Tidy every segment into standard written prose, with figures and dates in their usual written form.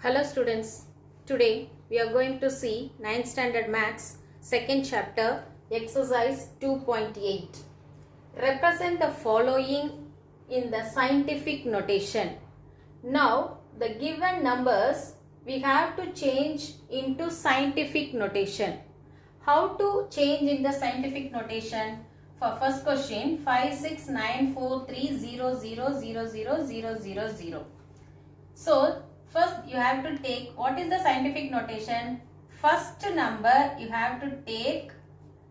Hello students, today we are going to see 9th standard maths second chapter exercise 2.8. Represent the following in the scientific notation. Now the given numbers we have to change into scientific notation. How to change in the scientific notation? For first question 569430000000. So first you have to take, what is the scientific notation? First number you have to take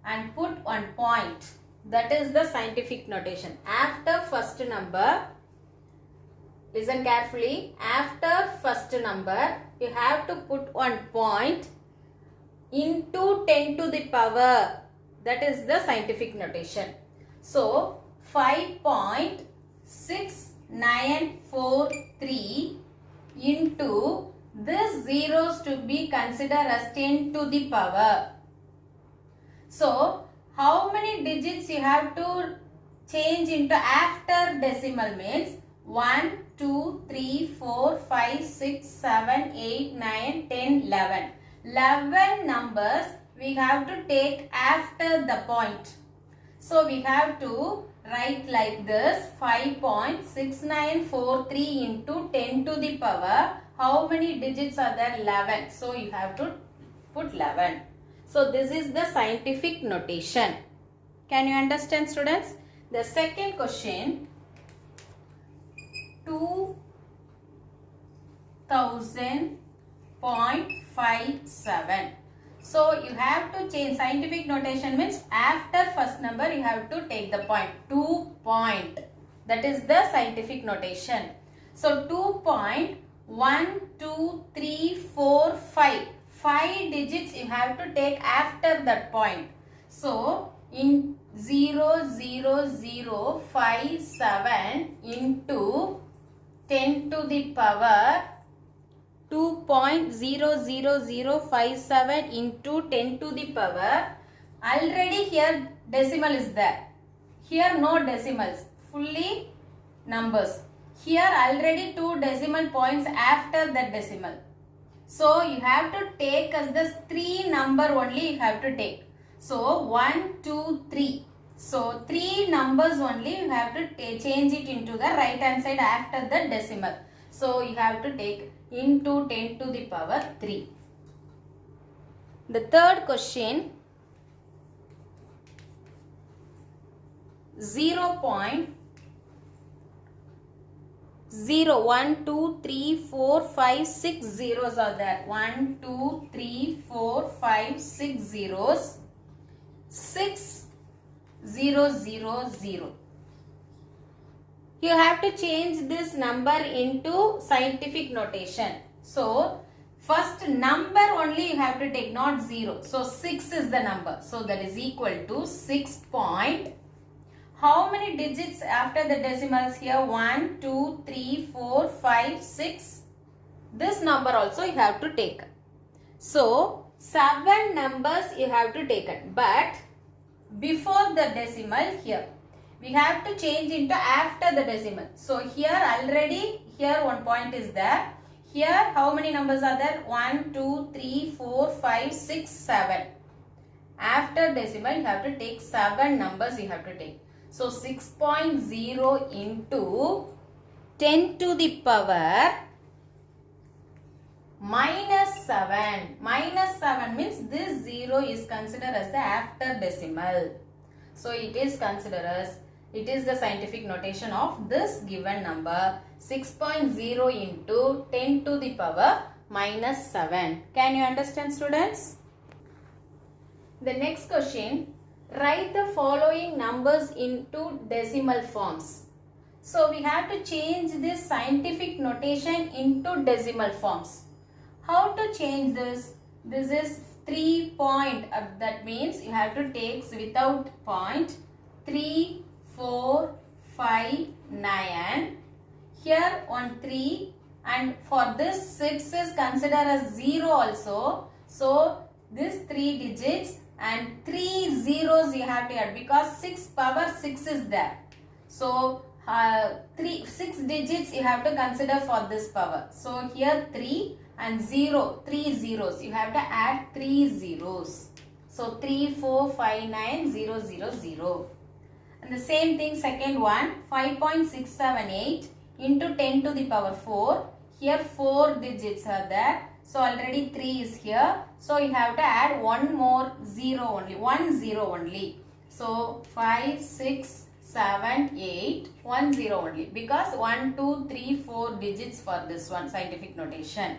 and put one point. That is the scientific notation. After first number, listen carefully, after first number you have to put one point into 10 to the power. That is the scientific notation. So 5.6943 into this zeros to be considered as 10 to the power. So how many digits you have to change into after decimal means 1, 2, 3, 4, 5, 6, 7, 8, 9, 10, 11. 11 numbers we have to take after the point. So we have to write like this, 5.6943 into 10 to the power. How many digits are there? 11. So you have to put 11. So this is the scientific notation. Can you understand, students? The second question, 2000.57. So you have to change. Scientific notation means after first number you have to take the point. 2 point. That is the scientific notation. So 2.1234 5 digits you have to take after that point. So in 00057 into 10 to the power 2.00057 into 10 to the power. Already here decimal is there. Here no decimals, fully numbers. Here already 2 decimal points after the decimal. So you have to take as the 3 number only you have to take. So 1, 2, 3. So 3 numbers only you have to change it into the right hand side after the decimal. So you have to take into 10 to the power 3. The third question, 0.012345 zeros are there. 1, 2, 3, 4, 5, 6 zeros. 6 0 0 0. You have to change this number into scientific notation. So first number only you have to take, not 0. So 6 is the number. So that is equal to 6 point. How many digits after the decimals here? 1, 2, 3, 4, 5, 6. This number also you have to take. So 7 numbers you have to take it. But before the decimal here, we have to change into after the decimal. So here already, here one point is there. Here how many numbers are there? 1, 2, 3, 4, 5, 6, 7. After decimal you have to take 7 numbers you have to take. So 6.0 into 10 to the power minus 7. Minus 7 means this 0 is considered as the after decimal. So it is considered as, it is the scientific notation of this given number, 6.0 into 10 to the power minus 7. Can you understand, students? The next question, write the following numbers into decimal forms. So we have to change this scientific notation into decimal forms. How to change this? This is 3 point. That means you have to take without point. 3, 4, 5, 9. Here 1 3, and for this 6 is considered as 0 also. So this 3 digits and 3 zeros you have to add because 6 power 6 is there. So 6 digits you have to consider for this power. So here 3 and 0, 3 zeros. You have to add 3 zeros. So 3, 4, 5, 9, 0, 0, 0. And the same thing second one, 5.678 into 10 to the power 4. Here 4 digits are there. So already 3 is here. So you have to add one more 0 only, 1 0 only. So 5, 6, 7, 8, 1 0 only. Because 1, 2, 3, 4 digits for this one, scientific notation.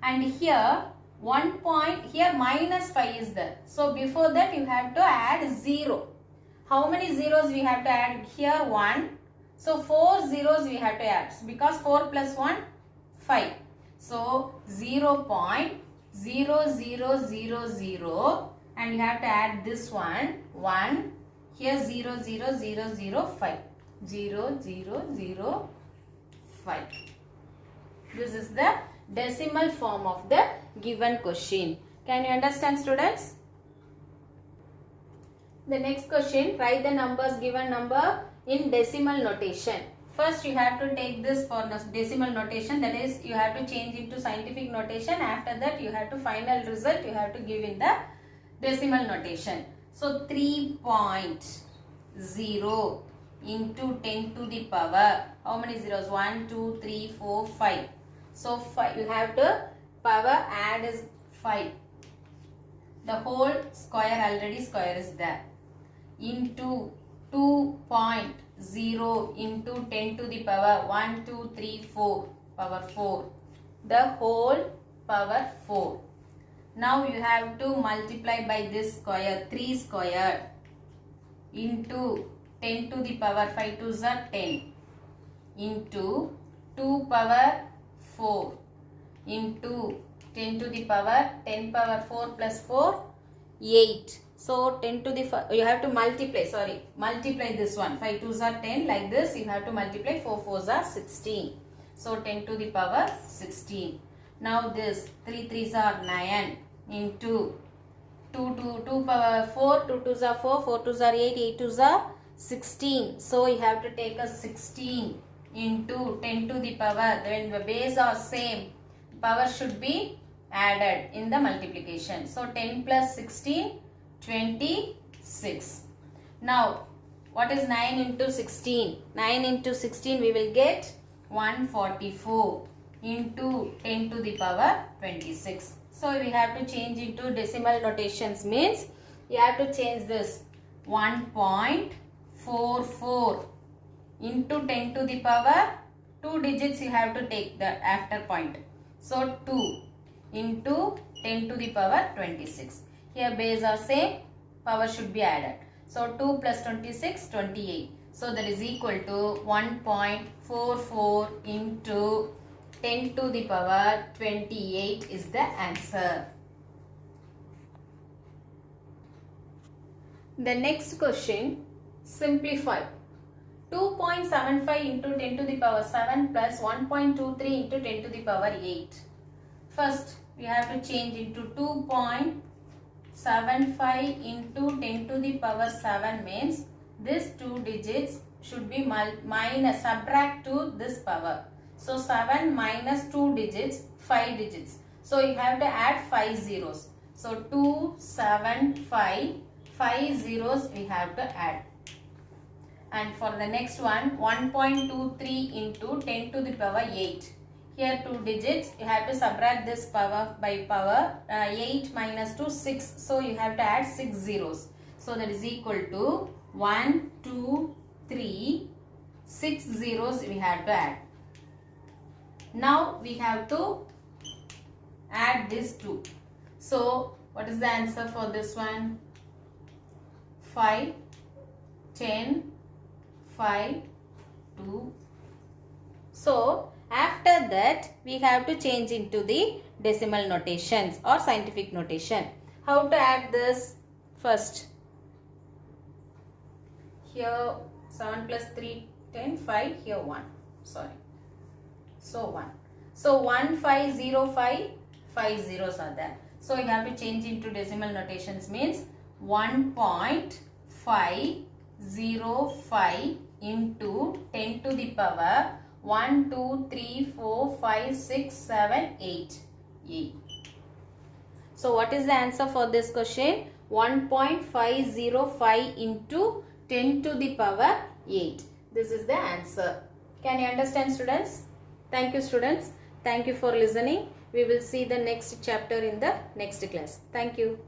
And here 1 point, here minus 5 is there. So before that you have to add 0. How many zeros we have to add? Here 1. So 4 zeros we have to add. Because 4 plus 1, 5. So 0.0000 and you have to add this one 1. Here 0.0005. 0.005. This is the decimal form of the given question. Can you understand, students? The next question, write the numbers, given number in decimal notation. First you have to take this for decimal notation, that is you have to change into scientific notation. After that you have to final result you have to give in the decimal notation. So 3.0 into 10 to the power, how many zeros? 1, 2, 3, 4, 5. So 5, you have to power add is 5. The whole square, already square is there. Into 2.0 into 10 to the power 1, 2, 3, 4 power 4. The whole power 4. Now you have to multiply by this square, 3 square into 10 to the power 5 2s are 10 into 2 power 4 into 10 to the power 10 power 4 plus 4 8. So 10 to the you have to multiply this one. 5 2s are 10, like this you have to multiply 4 4s are 16. So 10 to the power 16. Now this 3 3s are 9 into 2 power 4, 2 2s are 4, 4 2s are 8, 8 2s are 16. So you have to take a 16 into 10 to the power. When the base are same, power should be added in the multiplication. So 10 plus 16, 26. Now what is 9 into 16? 9 into 16 we will get 144 into 10 to the power 26. So we have to change into decimal notations, means you have to change this 1.44 into 10 to the power 2 digits you have to take the after point. So 2 into 10 to the power 26. Here base are same, power should be added. So 2 plus 26, 28. So that is equal to 1.44 into 10 to the power 28 is the answer. The next question, simplify. 2.75 into 10 to the power 7 plus 1.23 into 10 to the power 8. First, we have to change into 2.75 into 10 to the power 7 means this 2 digits should be minus, subtract to this power. So 7 minus 2 digits, 5 digits. So you have to add 5 zeros. So 2, 7, 5, 5 zeros we have to add. And for the next one, 1.23 into 10 to the power 8. Here 2 digits, you have to subtract this power by power. 8 minus 2, 6. So you have to add 6 zeros. So that is equal to 1, 2, 3, 6 zeros we have to add. Now we have to add this 2. So what is the answer for this one? 5, 10, 5, 2. So after that we have to change into the decimal notations or scientific notation. How to add this? First, here 7 plus 3, 10, 5, here 1. Sorry. So 1. So 1505, 5 zeros are there. So you have to change into decimal notations, means 1.505 into 10 to the power 1, 2, 3, 4, 5, 6, 7, 8. 8. So what is the answer for this question? 1.505 into 10 to the power 8. This is the answer. Can you understand, students? Thank you, students. Thank you for listening. We will see the next chapter in the next class. Thank you.